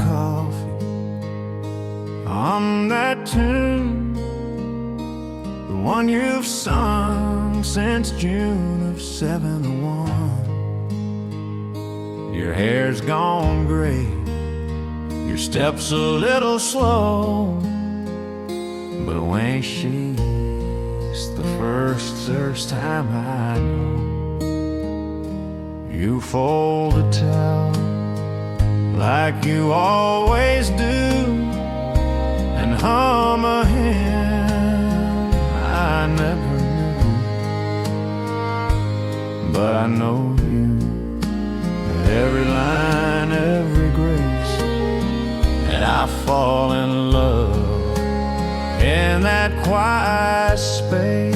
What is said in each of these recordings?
coffee on that tune, the one you've sung since June of '71. Your hair's gone gray, your step's a little slow, but when she's the first time I know, you fold a towel like you always do, and hum a hymn I never knew. But I know you, every line, every grace, and I fall in love in that quiet space.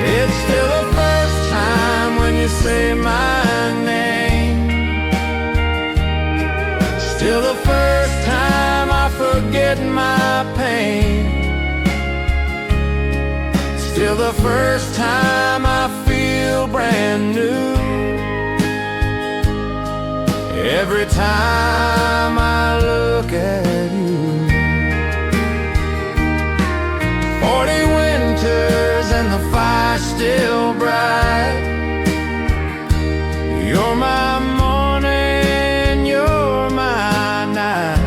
It's still the first time when you say my name, still the first time I forget my pain, still the first time I feel brand new. Every time I look at you, 40 winters and the fire still bright. You're my morning, you're my night.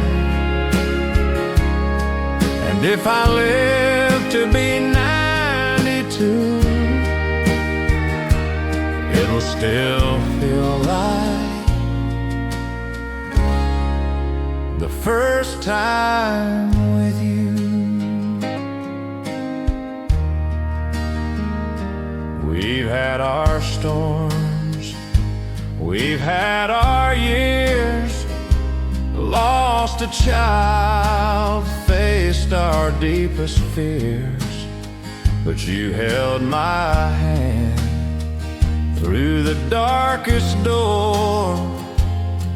And if I live to be 92, it'll still feel like the first time with you. We've had our storms, we've had our years, lost a child, faced our deepest fears, but you held my hand through the darkest door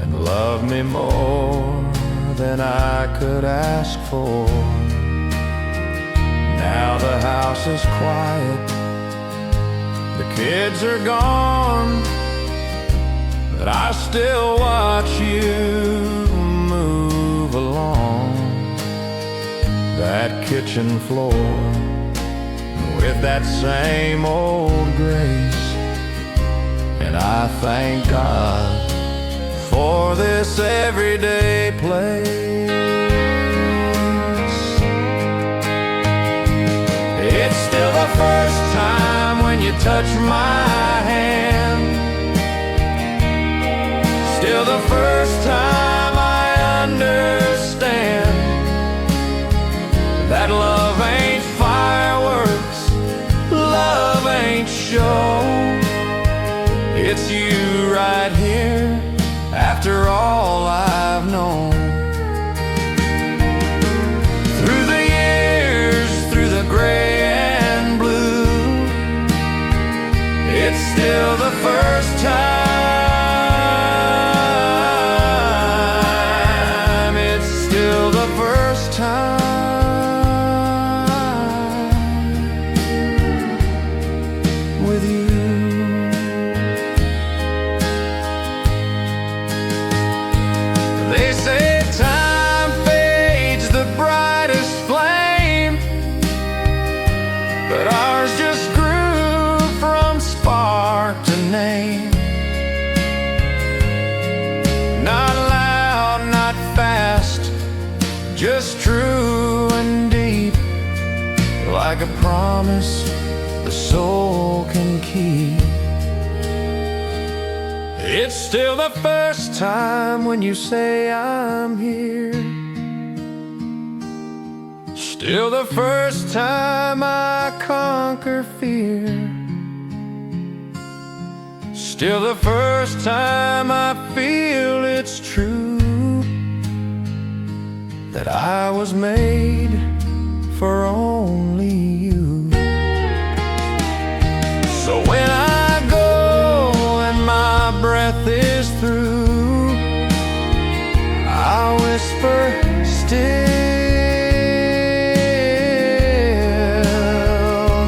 and loved me more than I could ask for. Now the house is quiet, the kids are gone, but I still watch you move along that kitchen floor with that same old grace. And I thank God for this everyday place. It's still the first time when you touch my hand, still the first time I understand that love ain't fireworks, love ain't show. It's you right here after all I've known. Through the years, through the gray and blue, it's still the first time. It's still the first time with you. They say time fades the brightest flame, but ours just grew from spark to name. Not loud, not fast, just true and deep, like a promise the soul can keep. It's still the first time when you say I'm here, still the first time I conquer fear, still the first time I feel it's true that I was made for only you. So when I go and my breath is through, I'll whisper still,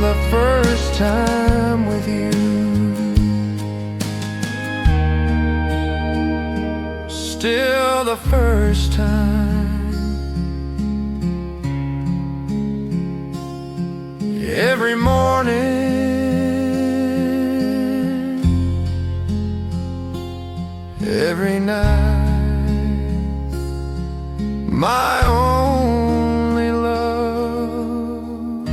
the first time with you. still the first time. Every morning, every night, my only love,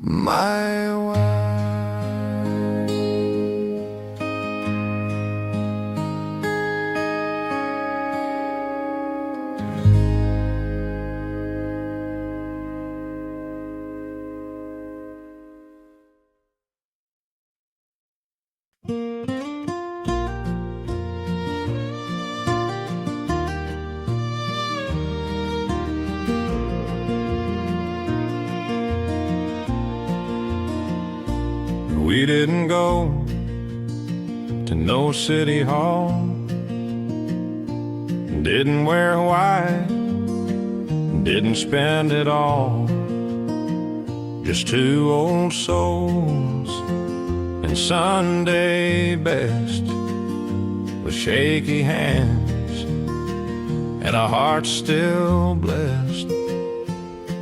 my wife. We didn't go to no city hall, didn't wear white, didn't spend it all. Just two old souls in Sunday best, with shaky hands and our hearts still blessed.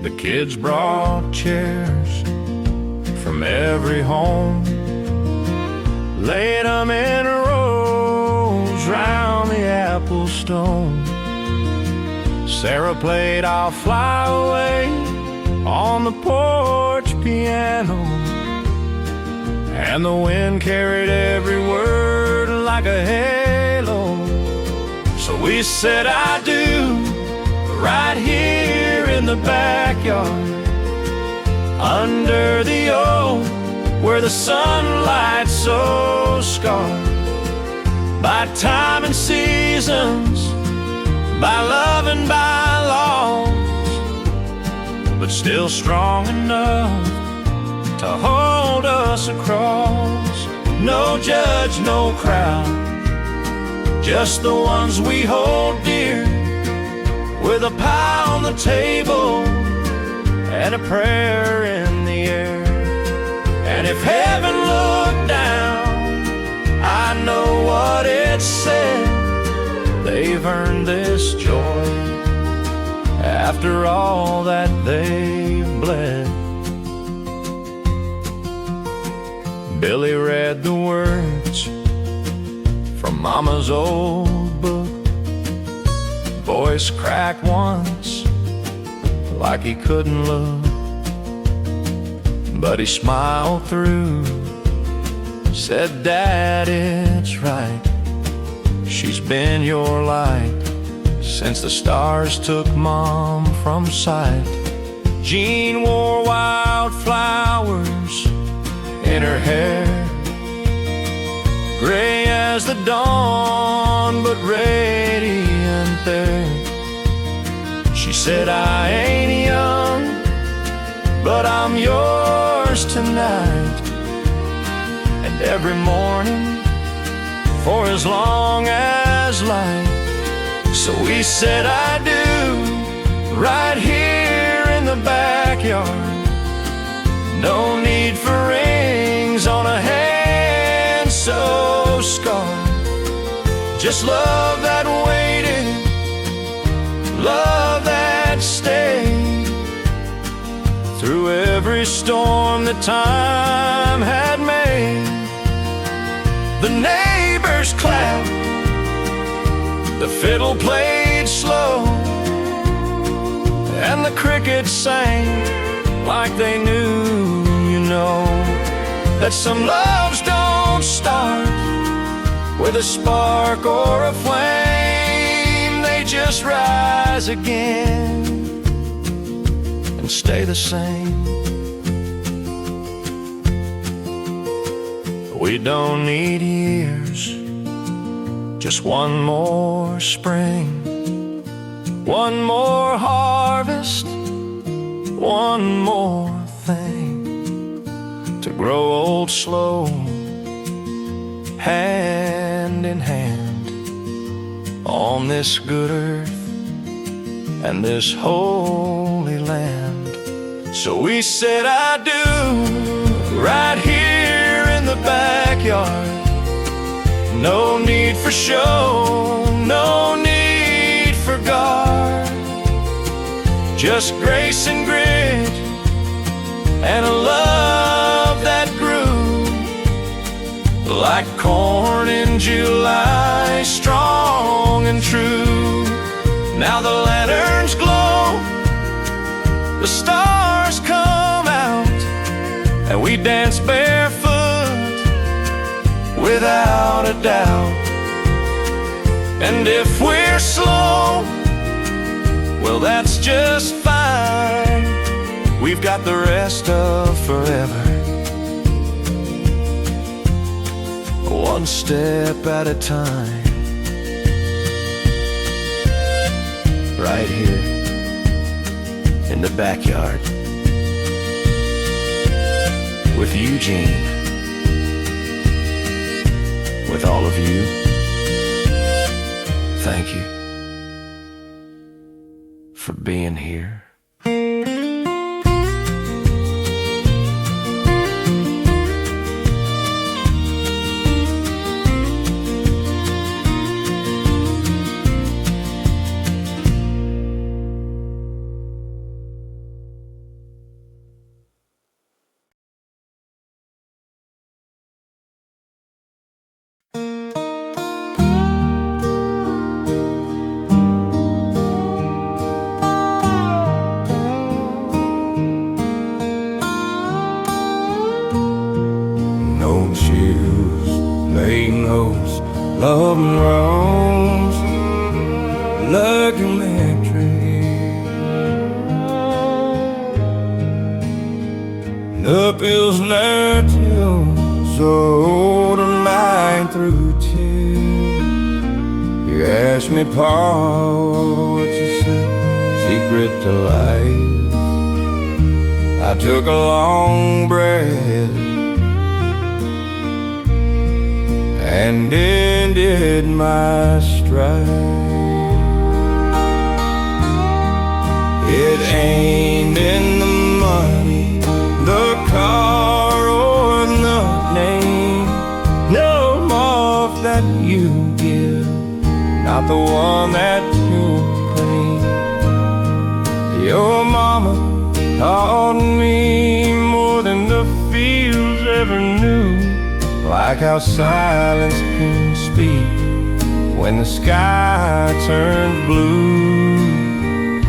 The kids brought chairs from every home, laid them in rows round the apple stone. Sarah played I'll Fly Away on the porch piano, and the wind carried every word like a halo. So we said I do right here in the backyard, under the oak where the sunlight's so scarred by time and seasons, by love and by loss, but still strong enough to hold us across. No judge, no crowd, just the ones we hold dear, with a pie on the table and a prayer in the air. And if heaven looked down, I know what it said: they've earned this joy after all that they've bled. Billy read the words from Mama's old book, voice cracked once like he couldn't look, but he smiled through, said, Dad, it's right. She's been your light since the stars took Mom from sight. Jean wore wildflowers in her hair, gray as the dawn, but radiant there. She said, I ain't young, but I'm yours tonight, and every morning for as long as life. So we said I do right here in the backyard. No need for rings on a hand so scarred, just love that waited, love that stayed through every storm that time had made. The neighbors clapped, the fiddle played slow, and the crickets sang like they knew, you know, that some loves don't start with a spark or a flame. They just rise again and stay the same. We don't need years, just one more spring, one more harvest, one more thing to grow old slow, hand in hand, on this good earth and this holy land. So we said I do right here in the backyard. No need for show, no need for guard. Just grace and grit and a love that grew like corn in July, strong and true. Now the lanterns glow, the stars come out, and we dance barefoot without a doubt. And if we're slow, well, that's just fine. We've got the rest of forever, one step at a time. Right here in the backyard with Eugene, with all of you. Thank you for being here. Love and rose like electric. The pills led you so the night through till you asked me, Paul, what's your secret to life? I took a long breath and ended my strife. It ain't in the money, the car, or the name, no more that you give, not the one that you claim. Your mama taught me more than the fields ever knew, like how silence can speak when the sky turns blue.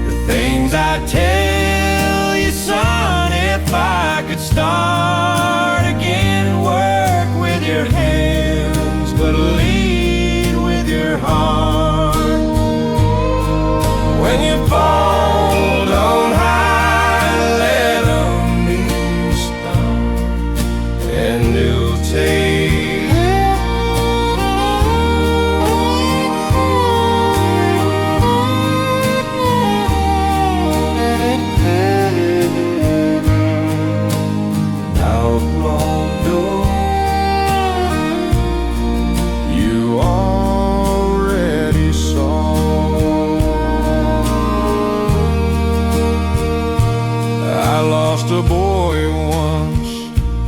The things I tell you, son, if I could start again, work with your hands, but lead with your heart. When you fall, don't hide, let them be stopped, and you'll take a boy once,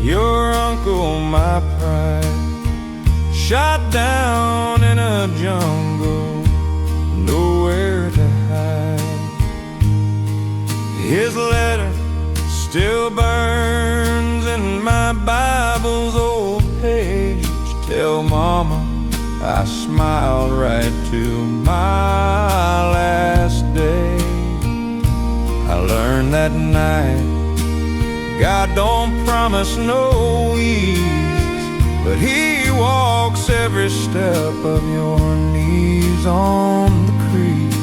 your uncle, my pride, shot down in a jungle, nowhere to hide. His letter still burns in my Bible's old page. Tell Mama I smiled right to my last day. I learned that night God don't promise no ease, but He walks every step of your knees on the crease.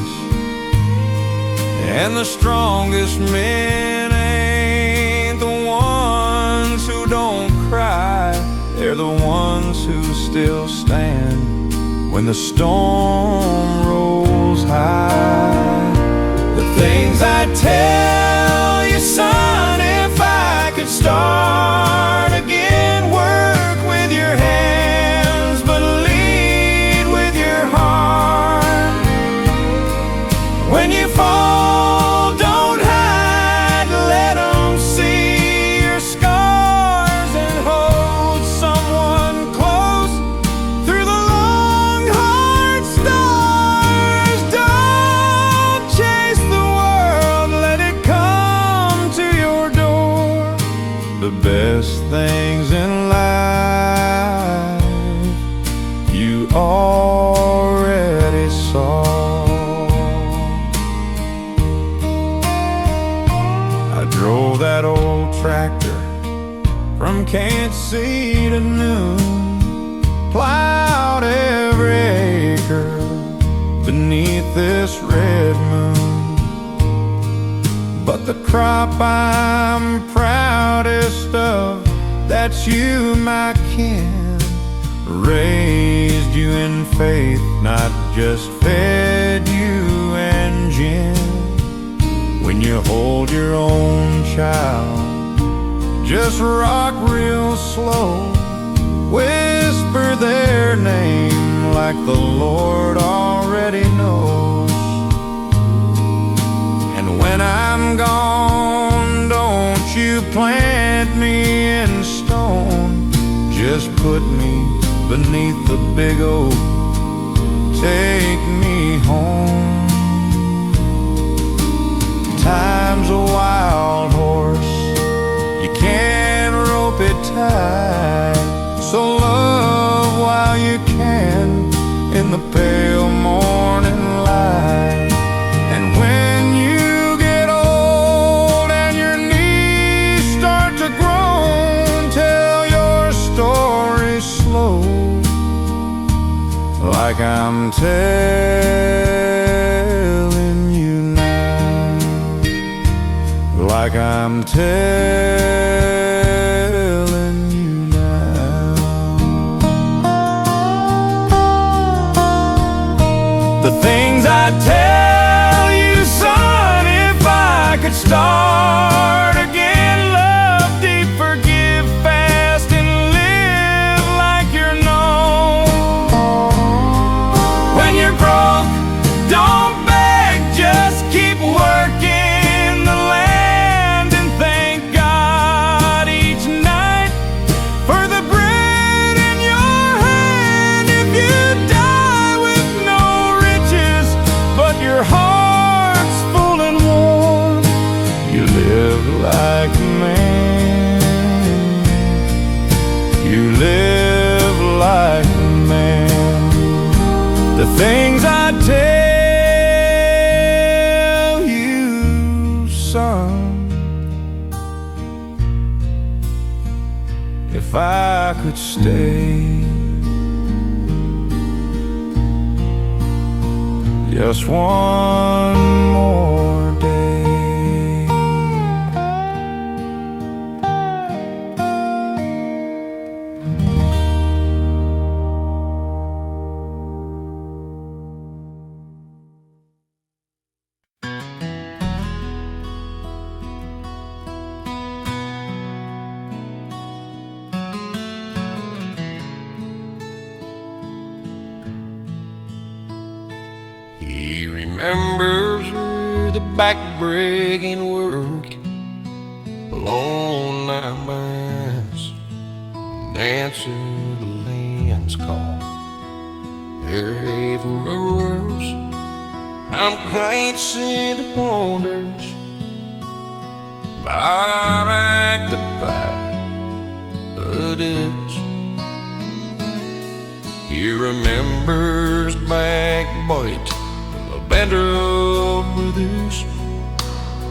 And the strongest men ain't the ones who don't cry, they're the ones who still stand when the storm rolls high. The things I tell you, son, if I could start again, work with your hands, but lead with your heart. When you fall, don't hide, let them see your scars, and hold someone close this red moon. But the crop I'm proudest of, that's you, my kin. Raised you in faith, not just fed you and gin. When you hold your own child, just rock real slow. Whisper their name like the Lord already knows. And when I'm gone, don't you plant me in stone. Just put me beneath the big oak, take me home. Time's a wild horse, you can't rope it tight. So love while you can in the pale morning light. And when you get old and your knees start to groan, tell your story slow, like I'm telling you now, like I'm telling you now. The things I'd tell you, son, if I could start again. Love deep, forgive fast, and live like you're known. When you're broke, don't beg, just keep working the land and thank God each night for the bread in your hand. If you die with no riches, but your heart's full and warm, you live like a man. You live like a man. The things I tell you, son, if I could stay just one more day. He remembers the back-breaking work, long night mass, answer the land's call. Their haven rose, I'm quite seen the wonders, but I acted by the ditch. He remembers backbite, better brothers,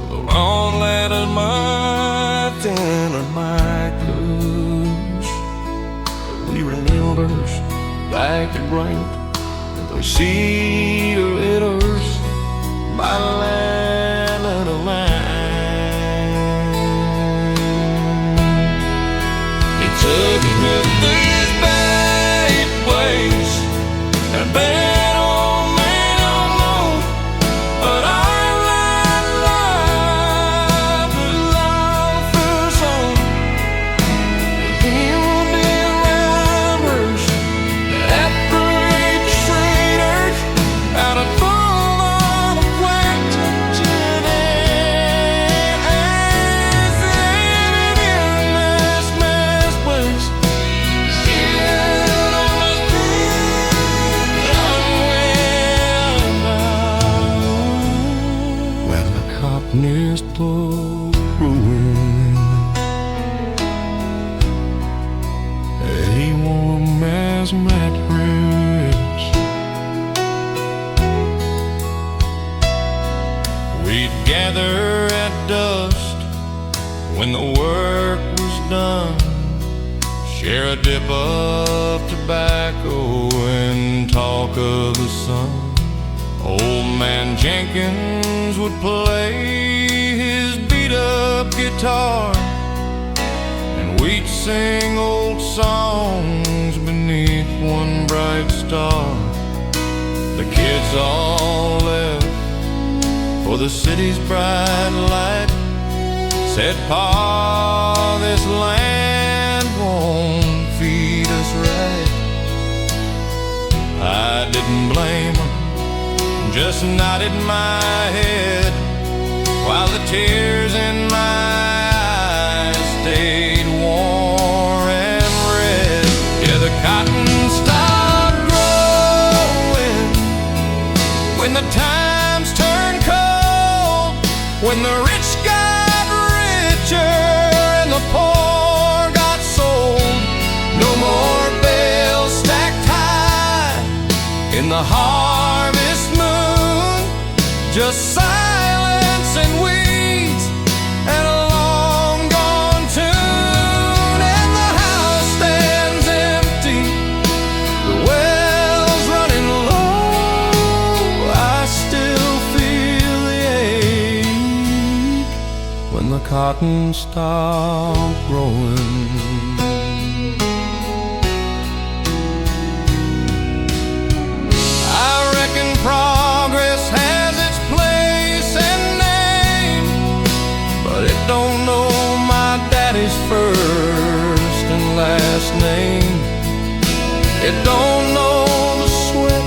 the long ladder, my dinner, my clothes. We remembers like the grain, and those sea letters by the land of the line. He took me with these bad ways and bad. We'd gather at dusk when the work was done, share a dip of tobacco and talk of the sun. Old man Jenkins would play his beat-up guitar, and we'd sing old songs beneath one bright star. The kids all left for the city's bright light. Said, "Pa, this land won't feed us right." I didn't blame them, just nodded my head, while the tears in my eyes stayed warm and red. Yeah, the cotton stopped growing when the times turned cold, when the rich got richer and the poor got sold. No more bales stacked high in the harvest moon, just silence and weeds and a long gone tune. And the house stands empty, the well's running low. I still feel the ache when the cotton stopped growing. Progress has its place and name, but it don't know my daddy's first and last name. It don't know the sweat,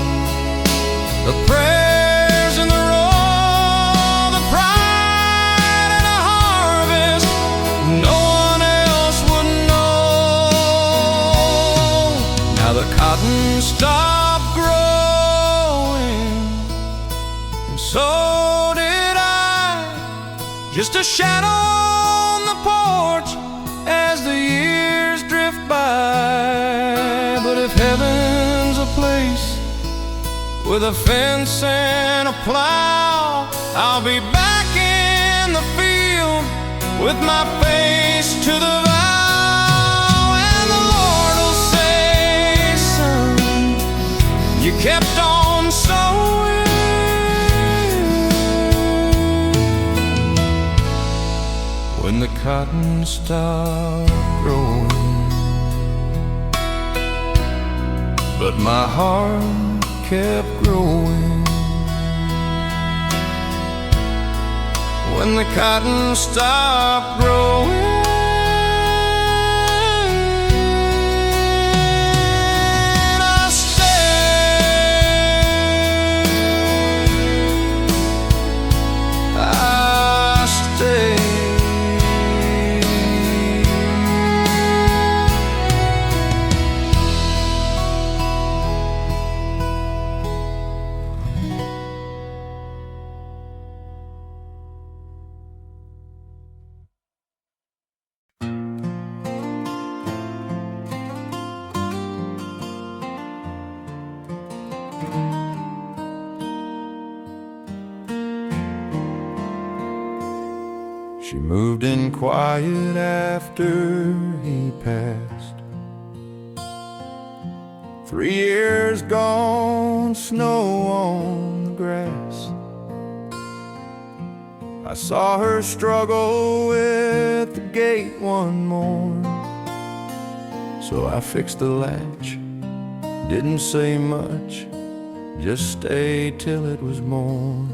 the prayers and the roll, the pride and the harvest. No one else would know. Now the cotton stopped growing, so did I, just a shadow on the porch as the years drift by. But if heaven's a place with a fence and a plow, I'll be back in the field with my face to the vow. And the Lord will say, "Son, you kept on sowing." When the cotton stopped growing, but my heart kept growing. When the cotton stopped growing, she moved in quiet after he passed. 3 years gone, snow on the grass. I saw her struggle with the gate one morn, so I fixed the latch, didn't say much, just stayed till it was morn.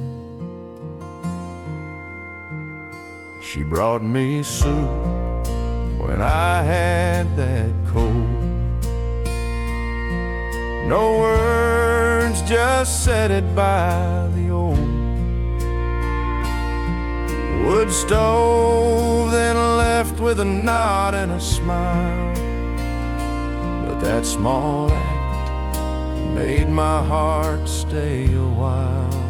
She brought me soup when I had that cold. No words, just set it by the old wood stove, then left with a nod and a smile. But that small act made my heart stay a while.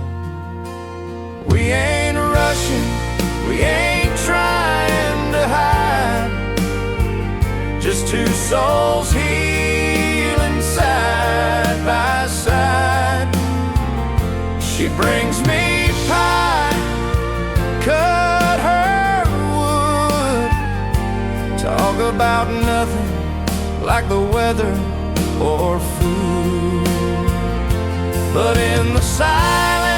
We ain't rushing, we ain't trying to hide, just two souls healing side by side. She brings me pie, cut her wood, talk about nothing like the weather or food. But in the silence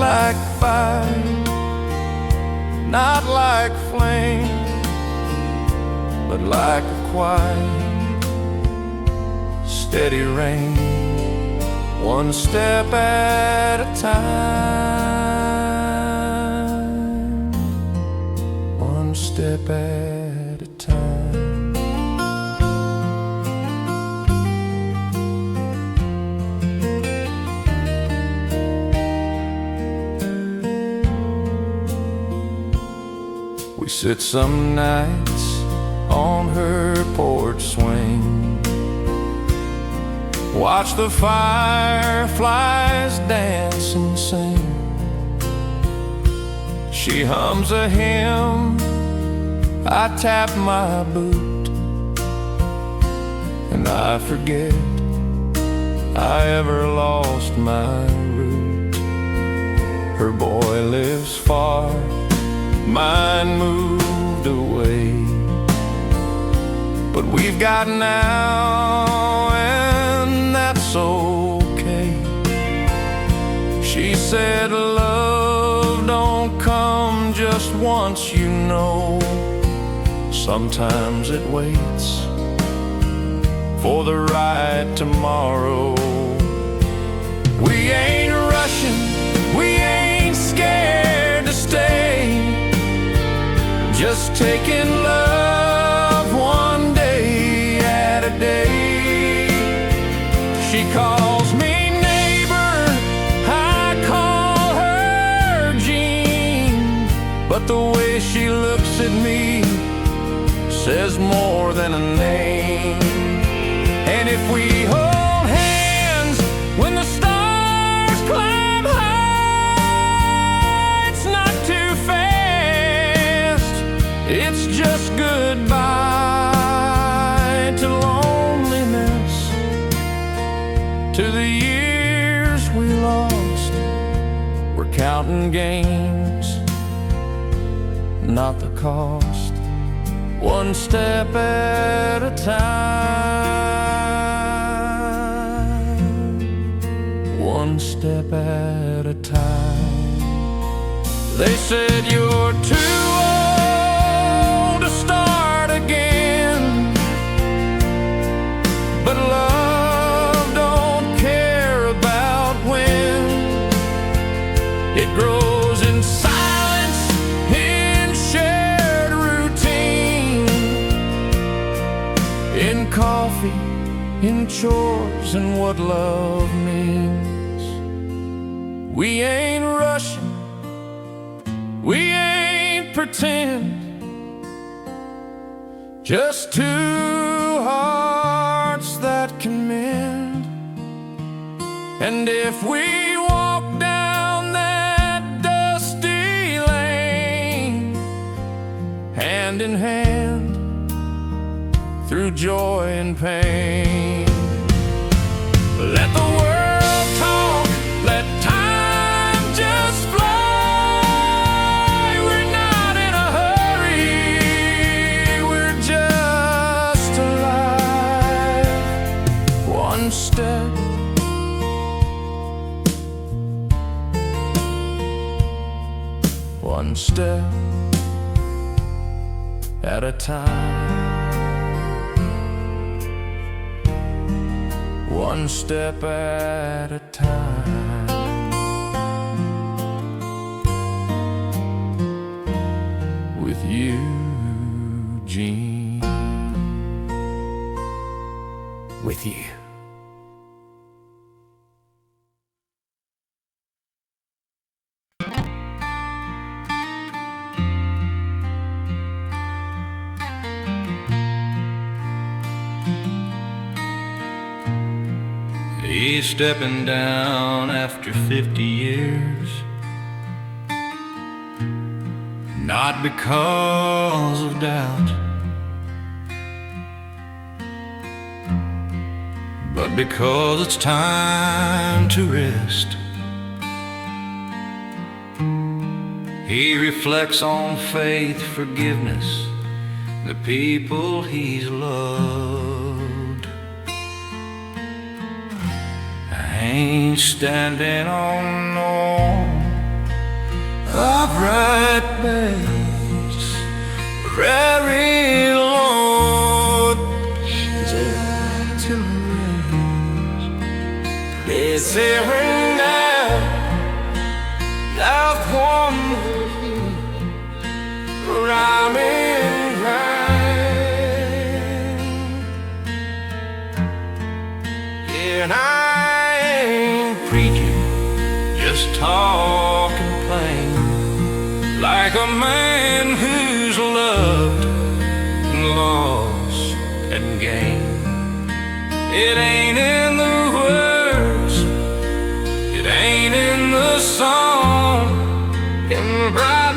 like fire, not like flame, but like a quiet, steady rain, one step at a time, one step at a time. We sit some nights on her porch swing, watch the fireflies dance and sing. She hums a hymn, I tap my boot, and I forget I ever lost my route. Her boy lives far, mine moved away, but we've got now, and that's okay. She said love don't come just once, you know. Sometimes it waits for the right tomorrow. We ain't rushing, we ain't scared to stay, just taking love one day at a day. She calls me neighbor, I call her Jean, but the way she looks at me says more than a name. And if we hold hands when the stars climb high, it's not too fast, it's just goodbye to loneliness, to the years we lost. We're counting gains, not the cost, one step at a time, one step at a time. They said you're too old to start again, but love don't care about when. It grows in silence, in shared routine, in coffee, in chores, and what love means. We ain't rushing, we ain't pretend, just two hearts that can mend. And if we walk down that dusty lane, hand in hand, through joy and pain, let the world talk, let time just fly. We're not in a hurry, we're just alive. One step, one step at a time, one step at a time. With you, Gene. With you. He's stepping down after 50 years, not because of doubt, but because it's time to rest. He reflects on faith, forgiveness, the people he's loved. I ain't standing on no upright bass, prairie Lord, gentle rains. It's tearing down South One, rhyming rain. Yeah, and I ain't preaching, just talking plain, like a man who's loved and lost and gained. It ain't in the words, it ain't in the song, in brightly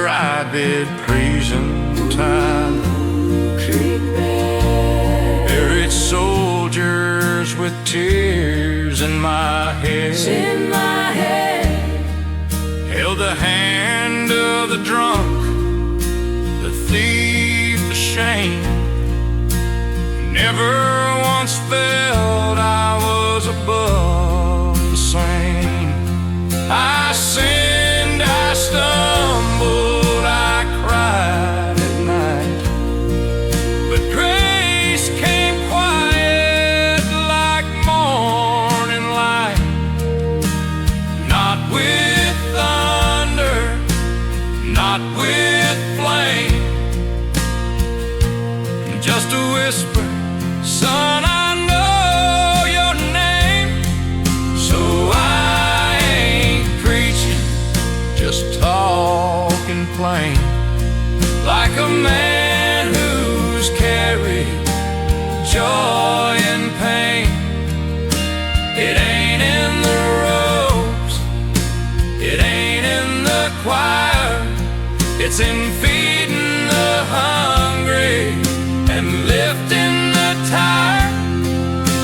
I did treason time, buried soldiers with tears in my head, held the hand of the drunk, the thief, the shame. Never once felt I was above the same. I sinned, I stumbled, I cried at night, but grace came quiet like morning light. Not with thunder, not with flame, just a whisper, son, I know your name. So I ain't preaching, just talking plain, like a man who's carried joy and pain. It ain't in the robes, it ain't in the choir, it's in feeding the hungry and lifting the tired.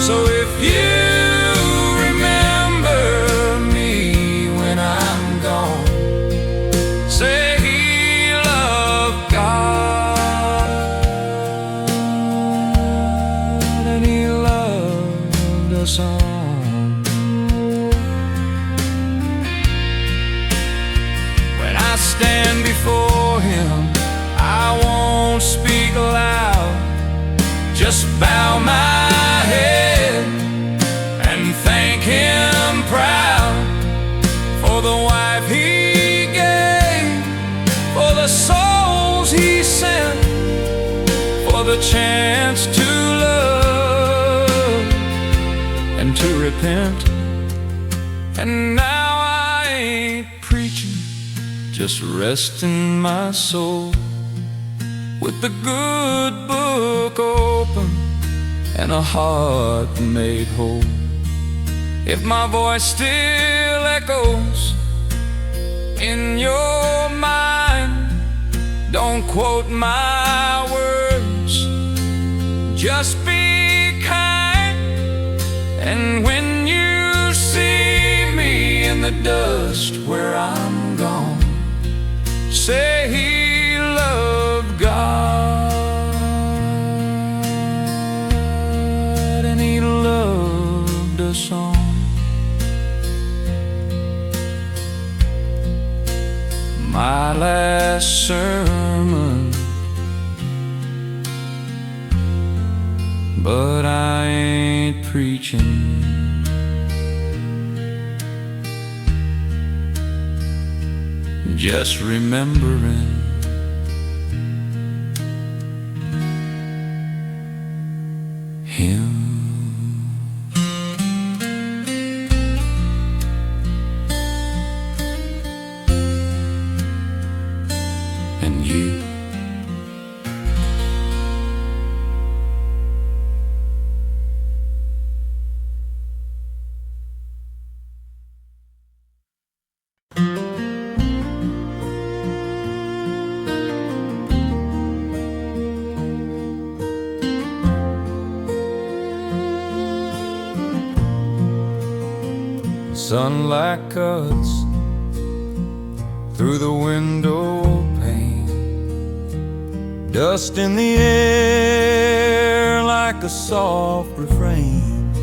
So if you remember me when I'm gone, say he loved God and he loved us all. When I stand before him, I won't speak loud, just bow my head and thank him proud for the wife he gave, for the souls he sent, for the chance to love and to repent. And now I ain't preaching, just resting my soul with the good book open and a heart made whole. If my voice still echoes in your mind, don't quote my words, just be kind. And when you see me in the dust where I'm gone, say he loved God and he loved us all. My last sermon, but I ain't preaching, just remembering him. And you. Sunlight cuts through the window pane, dust in the air like a soft refrain.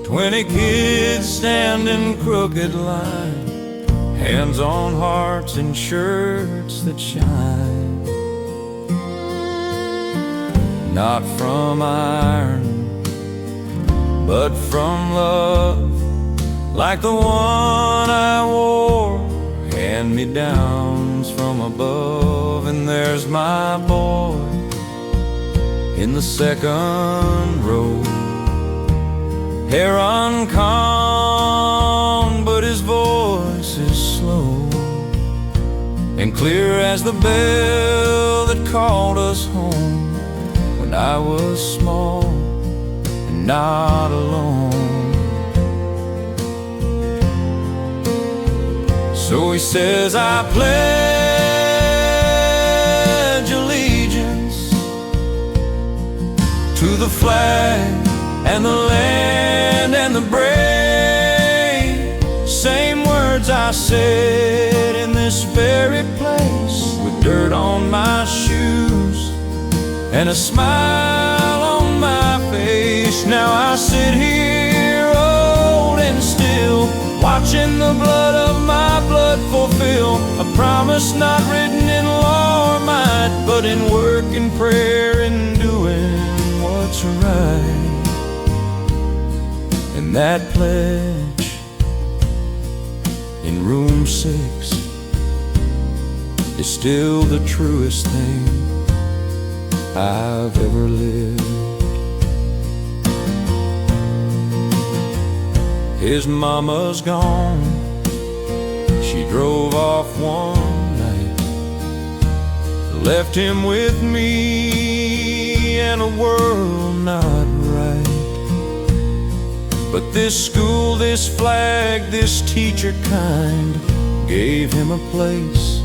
20 kids stand in crooked line, hands on hearts in shirts that shine. Not from iron, but from love, like the one I wore, hand-me-downs from above. And there's my boy in the second row, hair uncombed, but his voice is slow and clear as the bell that called us home when I was small and not alone. So he says, I pledge allegiance to the flag and the land and the brave. Same words I said in this very place, with dirt on my shoes and a smile on my face. Now I sit here old and still, watching the blood of my blood fulfill a promise not written in law or might, but in work and prayer and doing what's right. And that pledge in room 6 is still the truest thing I've ever lived. His mama's gone, she drove off one night, left him with me and a world not right. But this school, this flag, this teacher kind gave him a place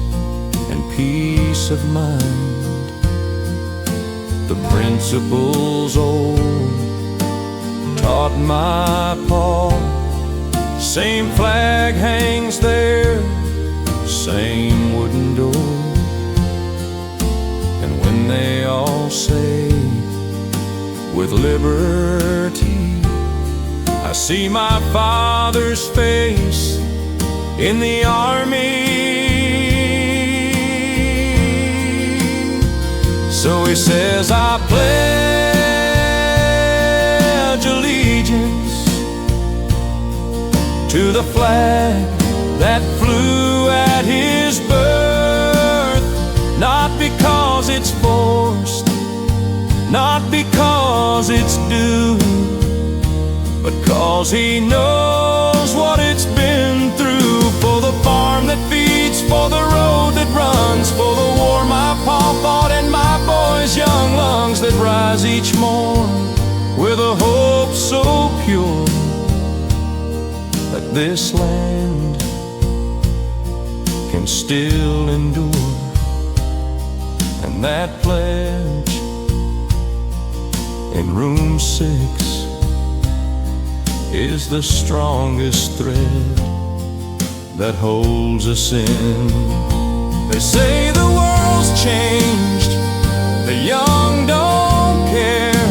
and peace of mind. The principles old taught my pa, same flag hangs there, same wooden door. And when they all say, with liberty, I see my father's face in the army. So he says, I pledge allegiance to the flag that flew at his birth, not because it's forced, not because it's due, but 'cause he knows what it's been through. For the farm that feeds, for the road that runs, for the war my pa fought and my boy's young lungs that rise each morn with a hope so pure that this land can still endure. And that pledge in room 6 is the strongest thread that holds us in. They say the world's changed, the young don't care,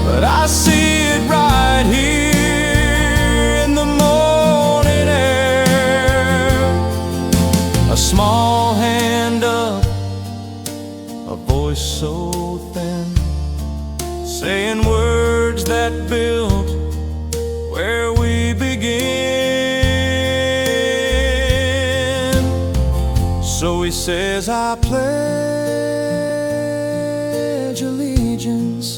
but I see it right here in the morning air. A small hand up, a voice so thin, saying words that build where we begin. So he says, I pledge allegiance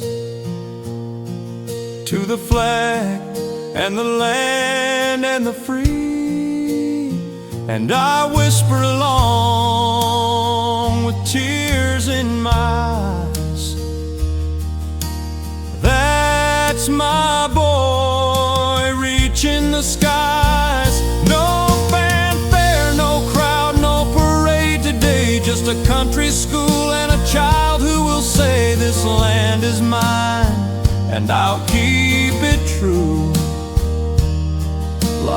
to the flag and the land and the free. And I whisper along with tears in my eyes, that's my boy reaching the skies. No fanfare, no crowd, no parade today, just a country school and a child who will say this land is mine, and I'll keep it true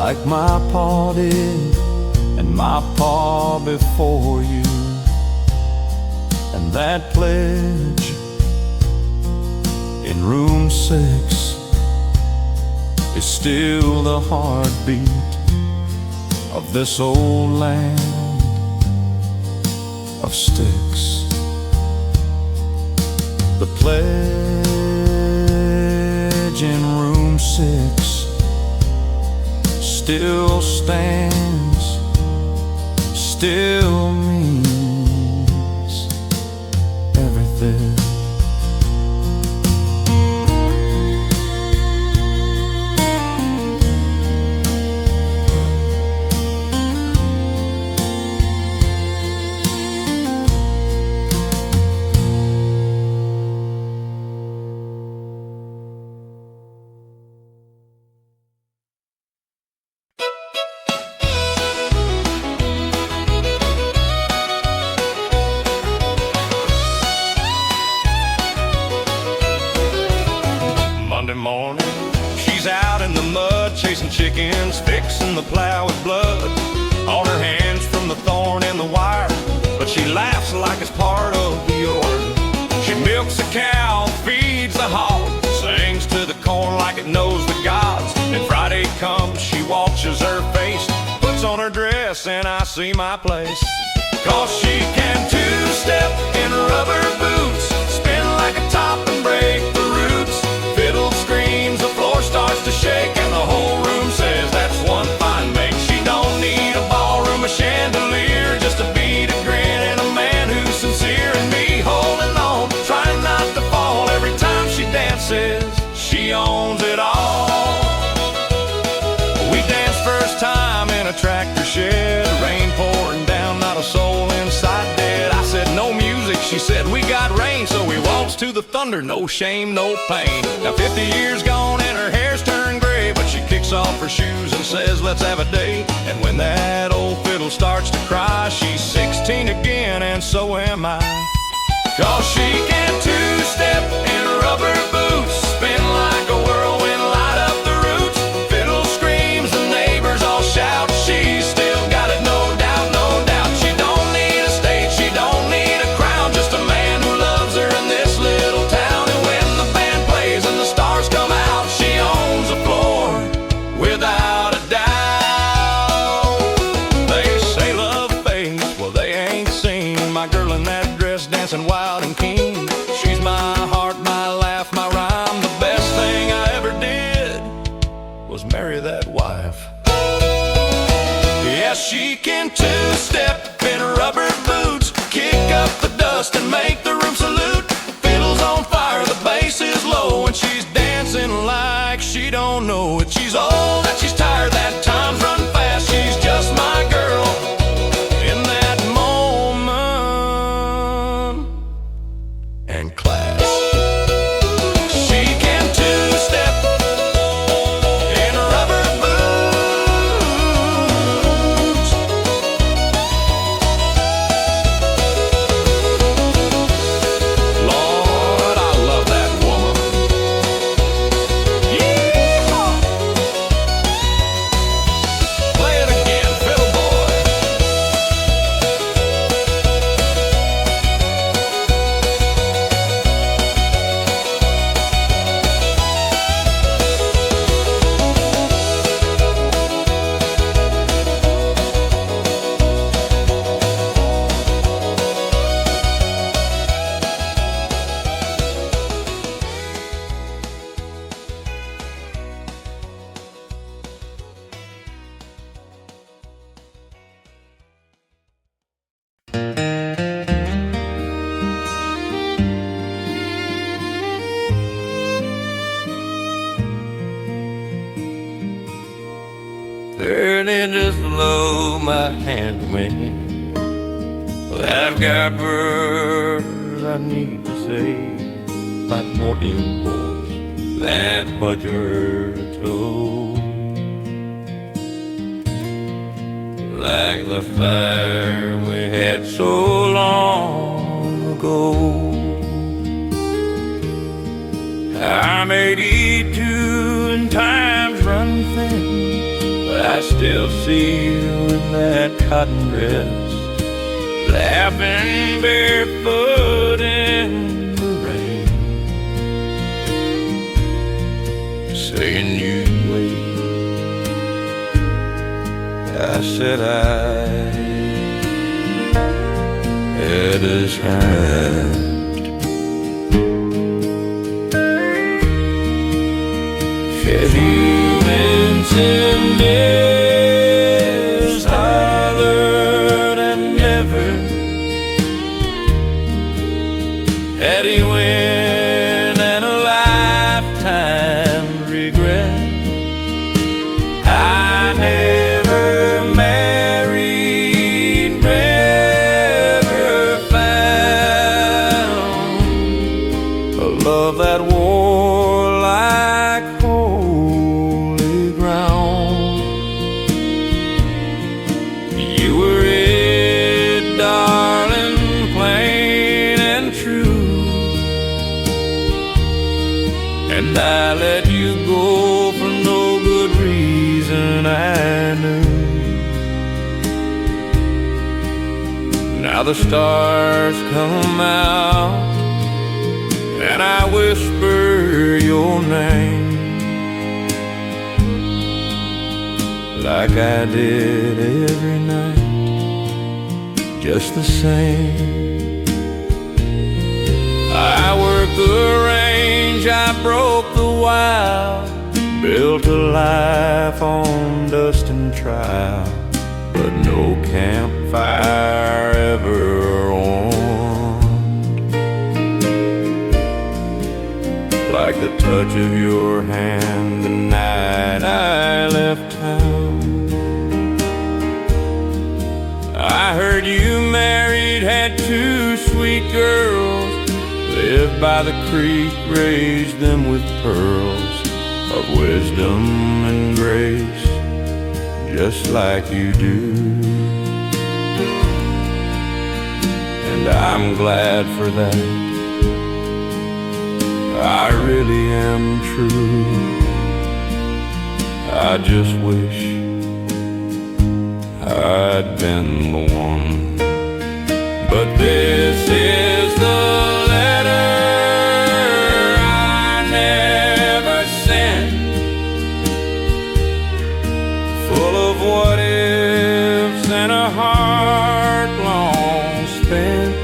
like my pa did, and my pa before you. And that pledge in room 6 is still the heartbeat of this old land of sticks. The pledge in room 6 still stands, still means everything. Monday morning, she's out in the mud, chasing chickens, fixing the plow with blood on her hands from the thorn in the wire. But she laughs like it's part of the order. She milks a cow, feeds the hog, sings to the corn like it knows the gods. And Friday comes, she washes her face, puts on her dress, and I see my place. 'Cause she can two-step in rubber boots, spin like a top and break the roots. Fiddle screams, the floor starts to shake, and the whole room says that's one fine make. She don't need a ballroom, a chandelier, just a beat, a grin, and a man who's sincere. And me holding on, trying not to fall every time she dances. She owns it all. We danced first time in a tractor shed, rain pouring down, not a soul inside dead. I said no music, she said we got rain, so we waltzed to the thunder, no shame, no pain. Now 50 years gone and her hair's turned gray, but she kicks off her shoes and says let's have a day. And when that old fiddle starts to cry, she's 16 again, and so am I. 'Cause she can two-step in rubber boots, spin like a whirlwind, light up the roots. Fiddle screams, the neighbors all shout, she's still got it, no doubt, no doubt. She don't need a stage, she don't need a crown, just a man who loves her in this little town. And when the band plays and the stars come out, she owns the floor without a doubt. They say love fades, well they ain't seen my girl in that dress dancing wild and keen. She's my heart, my laugh, my rhyme. The best thing I ever did was marry that wife. Yes, she can two-step in rubber boots, kick up the dust and make the room salute. Fiddle's on fire, the bass is low, and she's dancing like she don't know it. She's old and she's tired, that time's run fast. She's just my girl in that moment and class. She can two-step in rubber boots. Lord, I love that woman. Yeehaw! Play it again, fiddle boy. Thirty just blow my hand away. Well, I've got words I need to say, like more impulse than what you're told. Like the fire we had so long ago. I may eat too and times run thin, I still see you in that cotton dress, laughing barefoot in the rain, saying you'd wait. I said I had his hand. If you intended, hollered and never had he win and a lifetime regret. I never married, never found a love that wore like holy ground. You were it, darling, plain and true, and I let you go for no good reason I knew. Now the stars come out and I whisper your name like I did every night, just the same. I worked the range, I broke the wild, built a life on dust and trial, but no campfire ever warmed like the touch of your hand the night I left town. I heard you married, had 2 sweet girls, lived by the creek, raised them with pearls of wisdom and grace, just like you do. And I'm glad for that, I really am true. I just wish I'd been the one. But this is the letter I never sent, full of what ifs and a heart long spent.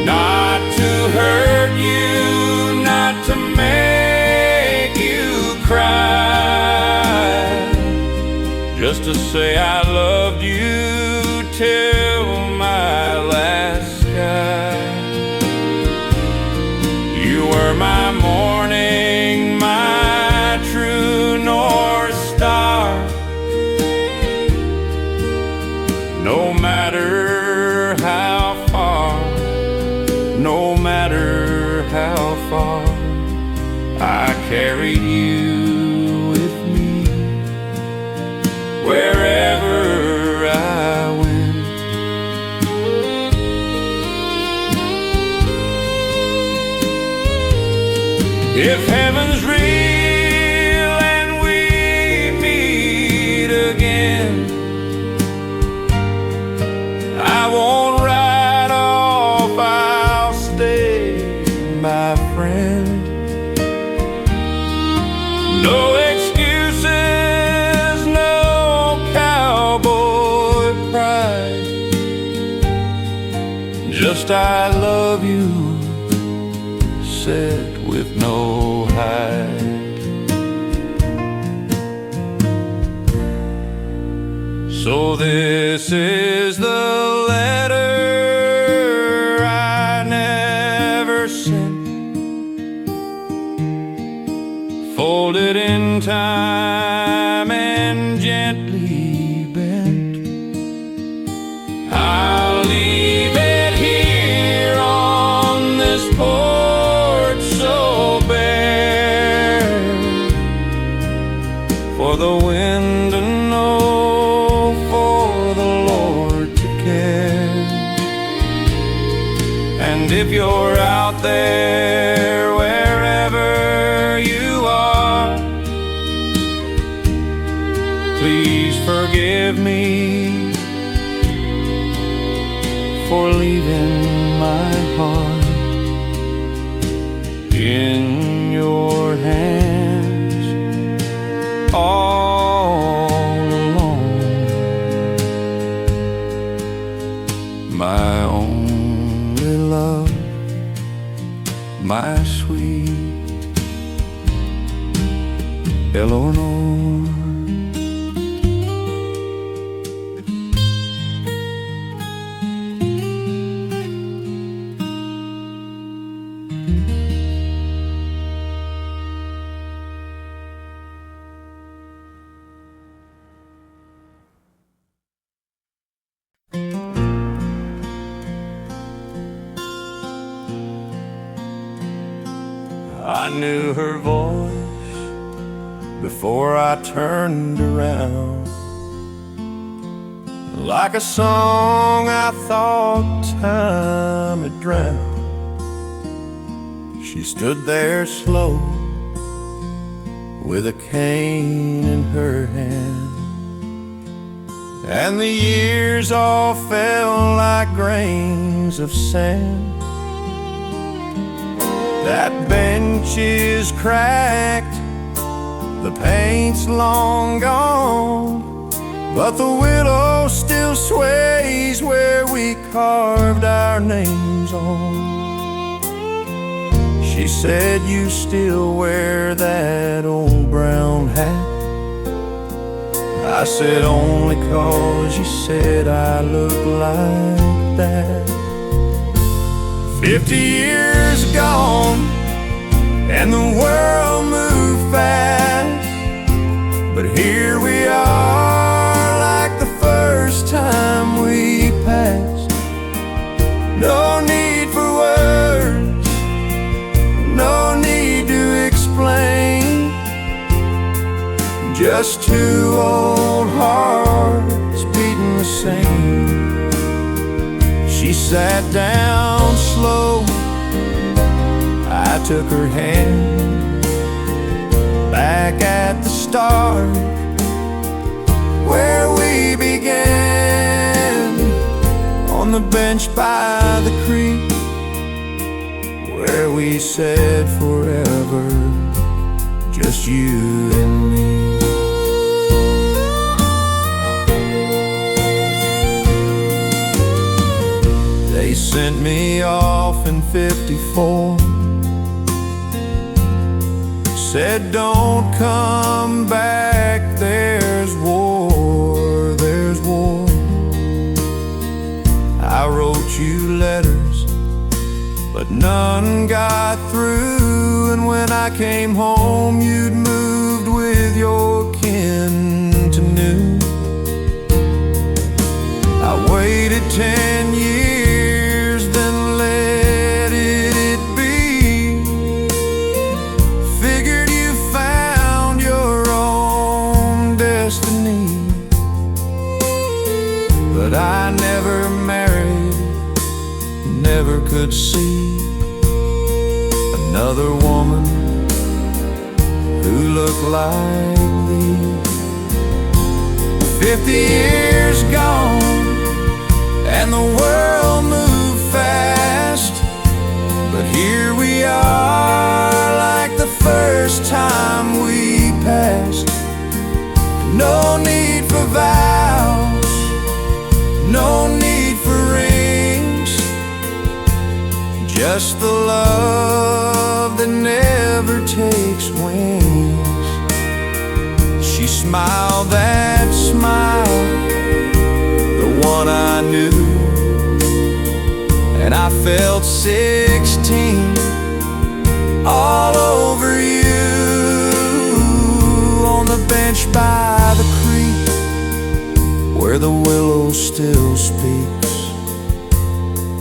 Not to hurt you, not to make you cry, just to say I loved you till my last sky. You were my morning, my true north star. No matter how far, no matter how far, I carried you with me wherever I went. If heaven's real and we meet again, I won't ride off, I'll stay, my friend. No excuses, no cowboy pride, just I love you, said with no hide. So this is the letter I never sent, folded in time and gently bent. I'll leave it here on this porch so bare, for the wind to know, for the Lord to care. And if you're out there, wherever you are, forgive me for leaving my heart in your hands all alone. My only love, my sweet Eleanor. I knew her voice before I turned around. Like a song I thought time had drowned. She stood there slow with a cane in her hand, and the years all fell like grains of sand. That bench is cracked, the paint's long gone, but the willow still sways where we carved our names on. She said, you still wear that old brown hat? I said, only 'cause you said I look like that. 50 years gone, and the world moved fast, but here we are like the first time we passed. No need for words, no need to explain, just two old hearts beating the same. She sat down slow, I took her hand, back at the start where we began, on the bench by the creek where we said forever, just you and me. They sent me off in '54, said don't come back, there's war, there's war. I wrote you letters, but none got through, and when I came home you'd moved with your kin to New. I waited 10 years, then let it be. Figured you found your own destiny, but I never married, never could see another woman who looked like thee. 50 years gone, and the world moved fast, but here we are like the first time we passed. No need for vows, no need for rings, just the love that never takes wings. She smiled that smile, the one I knew, and I felt 16 all over you, on the bench by the creek where the willow still speaks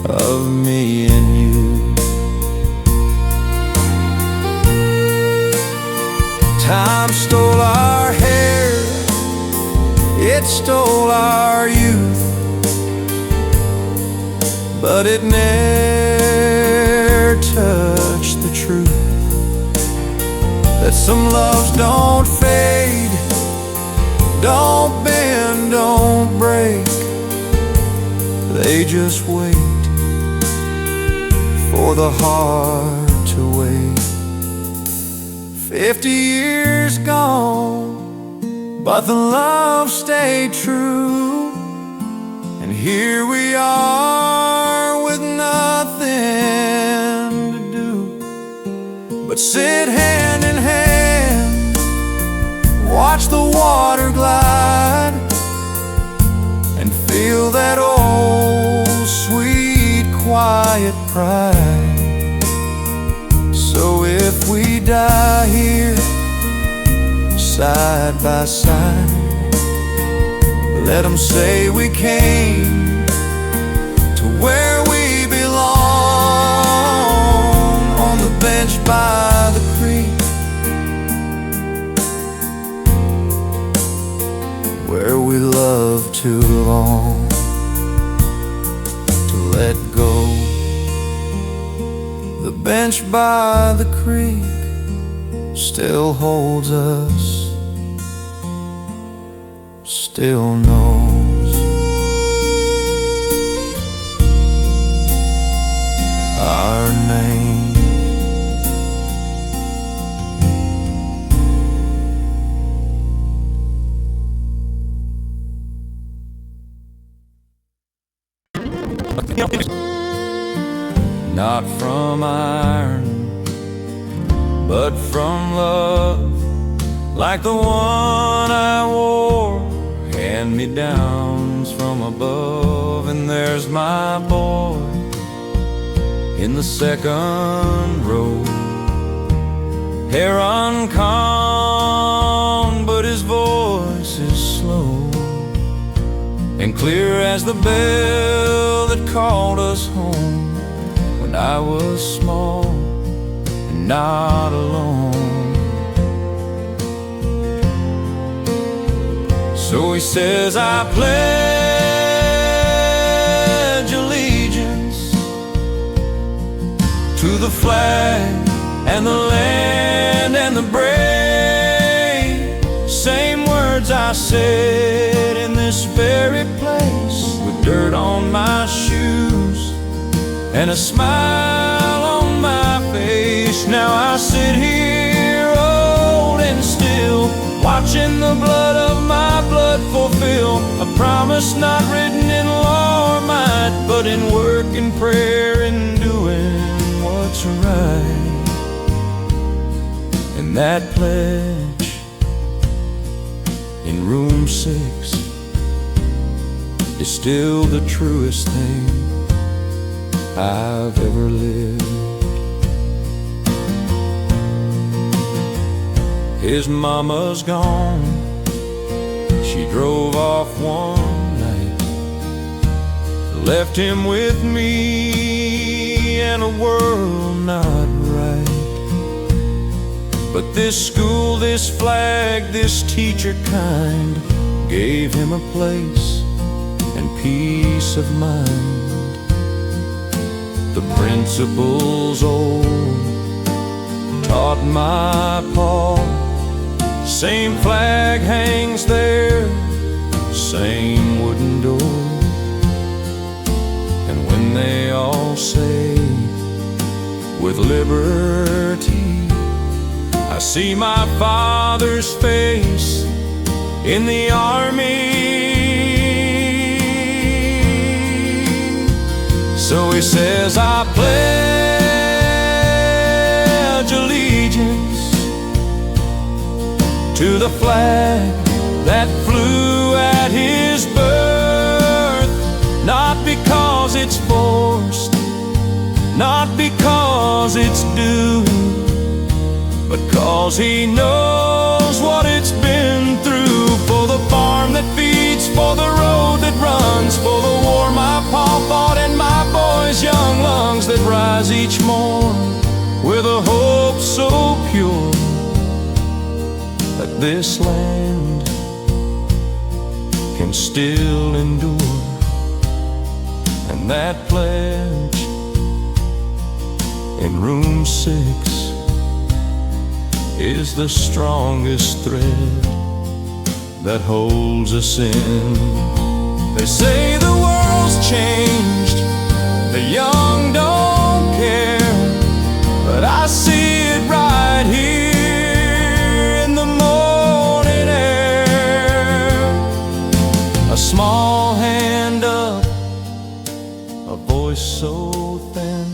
of me and you. Time stole our hair, it stole our youth, but it never touched the truth that some loves don't fade, don't bend They just wait for the heart to wait. 50 years gone, but the love stayed true. And here we are with nothing to do but sit hand in hand, watch the water glide, and feel that old sweet quiet pride. So if we die here side by side, let them say we came to where we belong, on the bench by the creek, where we loved too long to let go. The bench by the creek still holds us, still knows our name. Not from iron, but from love, like the one I wore, hand-me-downs from above. And there's my boy in the second row, hair uncombed, but his voice is slow and clear as the bell that called us home when I was small and not alone. So he says, I pledge allegiance to the flag and the land and the brave. Same words I said in this very place, with dirt on my shoes and a smile on my face. Now I sit here old and still, watching the blood of my blood fulfill a promise not written in law or might, but in work and prayer and doing what's right. And that pledge in room 6 is still the truest thing I've ever lived. His mama's gone, she drove off one night, left him with me and a world not right. But this school, this flag, this teacher kind gave him a place and peace of mind. The principles old taught my pa, same flag hangs there, same wooden door. And when they all say, with liberty, I see my father's face in the army. So he says, I pledge allegiance to the flag that flew at his birth, not because it's forced, not because it's due, but 'cause he knows what it's been through. For the farm that feeds, for the road that runs, for the war my pa fought and my boys' young lungs that rise each morn with a hope so pure that this land can still endure. And that pledge in room 6 is the strongest thread that holds us in. They say the world world's changed, the young don't care, but I see it right here in the morning air. A small hand up, a voice so thin,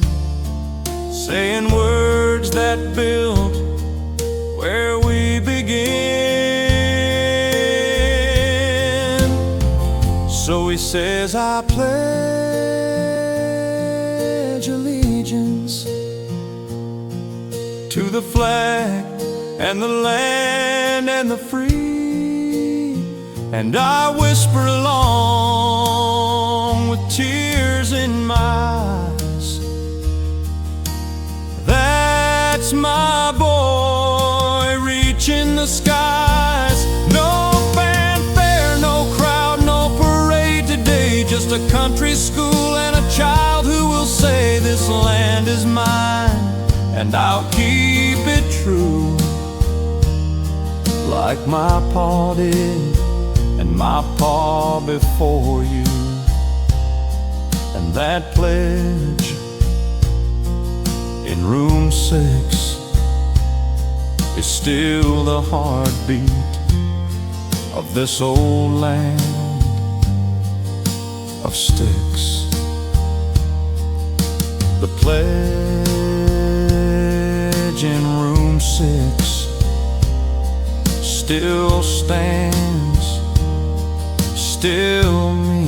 saying words that build where we begin. So he says, I pledge allegiance to the flag and the land and the free, and I whisper along with tears in my eyes, that's my boy reaching the skies. No fanfare, no crowd, no parade today, just a country school and a child who will say this land is mine, and I'll keep it true, like my pa did and my pa before you. And that pledge in room 6 is still the heartbeat of this old land of sticks. The pledge in room 6 still stands, still means